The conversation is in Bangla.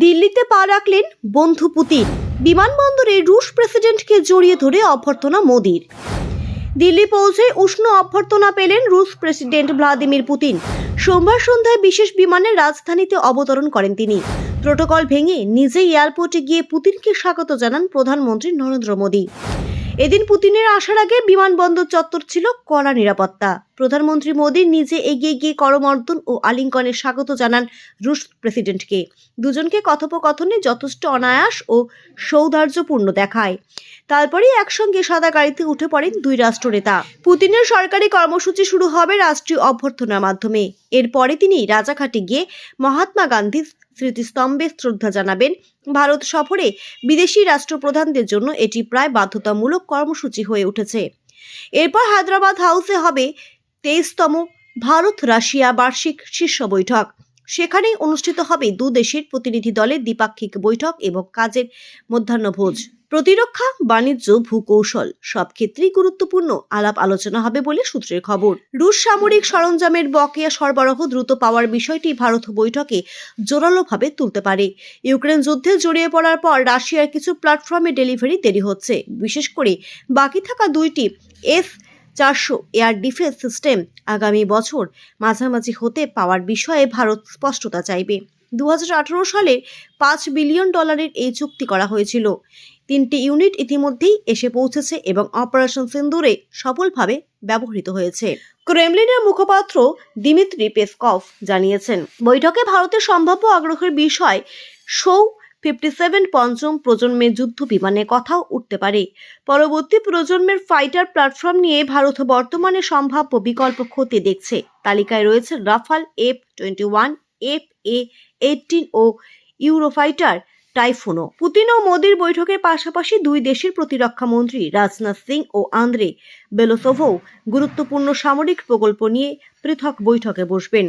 দিল্লিতে পা রাখলেন বন্ধু পুতিন। বিমানবন্দরে রুশ প্রেসিডেন্টকে জড়িয়ে ধরে অভ্যর্থনা মোদির। দিল্লি পৌঁছে উষ্ণ অভ্যর্থনা পেলেন রুশ প্রেসিডেন্ট ভ্লাদিমির পুতিন। সোমবার সন্ধ্যায় বিশেষ বিমানে রাজধানীতে অবতরণ করেন তিনি। প্রোটোকল ভেঙে নিজেই এয়ারপোর্টে গিয়ে পুতিনকে স্বাগত জানান প্রধানমন্ত্রী নরেন্দ্র মোদী। এদিন পুতিনের আসার আগে বিমানবন্দর চত্বর ছিল কড়া নিরাপত্তা। প্রধানমন্ত্রী মোদী নিজে এগিয়ে গিয়ে করমর্দন ও আলিঙ্গনের স্বাগত জানান রুশ প্রেসিডেন্টকে। দুজনকে কথোপকথনে যথেষ্ট অনায়াস ও সৌহার্দ্যপূর্ণ দেখায়। তারপরেই একসঙ্গে সাদা গাড়িতে উঠে পড়েন দুই রাষ্ট্রনেতা। পুতিনের সরকারি কর্মসূচি শুরু হবে রাষ্ট্রীয় অভ্যর্থনার মাধ্যমে। এরপরে তিনি রাজাঘাটে গিয়ে মহাত্মা গান্ধীর স্মৃতিস্তম্ভে শ্রদ্ধা জানাবেন। ভারত সফরে বিদেশি রাষ্ট্রপ্রধানদের জন্য এটি প্রায় বাধ্যতামূলক কর্মসূচি হয়ে উঠেছে। এরপর হায়দ্রাবাদ হাউসে হবে 23তম ভারত রাশিয়া বার্ষিক শীর্ষ বৈঠক। সেখানেই অনুষ্ঠিত হবে দু দেশের প্রতিনিধি দলের দ্বিপাক্ষিক বৈঠক এবং কাজের মধ্যাহ্নভোজ। প্রতিরক্ষা, বাণিজ্য, ভূকৌশল সব ক্ষেত্রেই গুরুত্বপূর্ণ আলাপ আলোচনা হবে বলে সূত্রের খবর। রুশ সামরিক সরঞ্জামের বকেয়া সরবরাহ দ্রুত পাওয়ার বিষয়টি ভারত বৈঠকে জোরালোভাবে তুলতে পারে। ইউক্রেন যুদ্ধে জড়িয়ে পড়ার পর রাশিয়ার কিছু প্ল্যাটফর্মে ডেলিভারি দেরি হচ্ছে, বিশেষ করে বাকি থাকা দুইটি S-400 এয়ার ডিফেন্স সিস্টেম আগামী বছর মাঝামাঝি হতে পাওয়ার বিষয়ে ভারত স্পষ্টতা চাইবে। 2018 সালে $5 বিলিয়ন এই চুক্তি করা হয়েছিল। 3টি ইউনিট ইতিমধ্যেই এসে পৌঁছেছে এবং অপারেশন সিন্দুরে সফলভাবে ব্যবহৃত হয়েছে। ক্রেমলিনের মুখপাত্র দিমিত্রি পেসকভ জানিয়েছেন, বৈঠকে ভারতের সম্ভাব্য আগ্রহের বিষয় Su-57 পঞ্চম প্রজন্মের যুদ্ধ বিমানের কথাও উঠতে পারে। পরবর্তী প্রজন্মের ফাইটার প্ল্যাটফর্ম নিয়ে ভারত বর্তমানে সম্ভাব্য বিকল্প খতিয়ে দেখছে। তালিকায় রয়েছে রাফাল, F-21, F/A-18 ও ইউরোফাইটার টাইফুনও। পুতিন ও মোদির বৈঠকের পাশাপাশি দুই দেশের প্রতিরক্ষা মন্ত্রী রাজনাথ সিং ও আন্দ্রে বেলোসোভও গুরুত্বপূর্ণ সামরিক প্রকল্প নিয়ে পৃথক বৈঠকে বসবেন।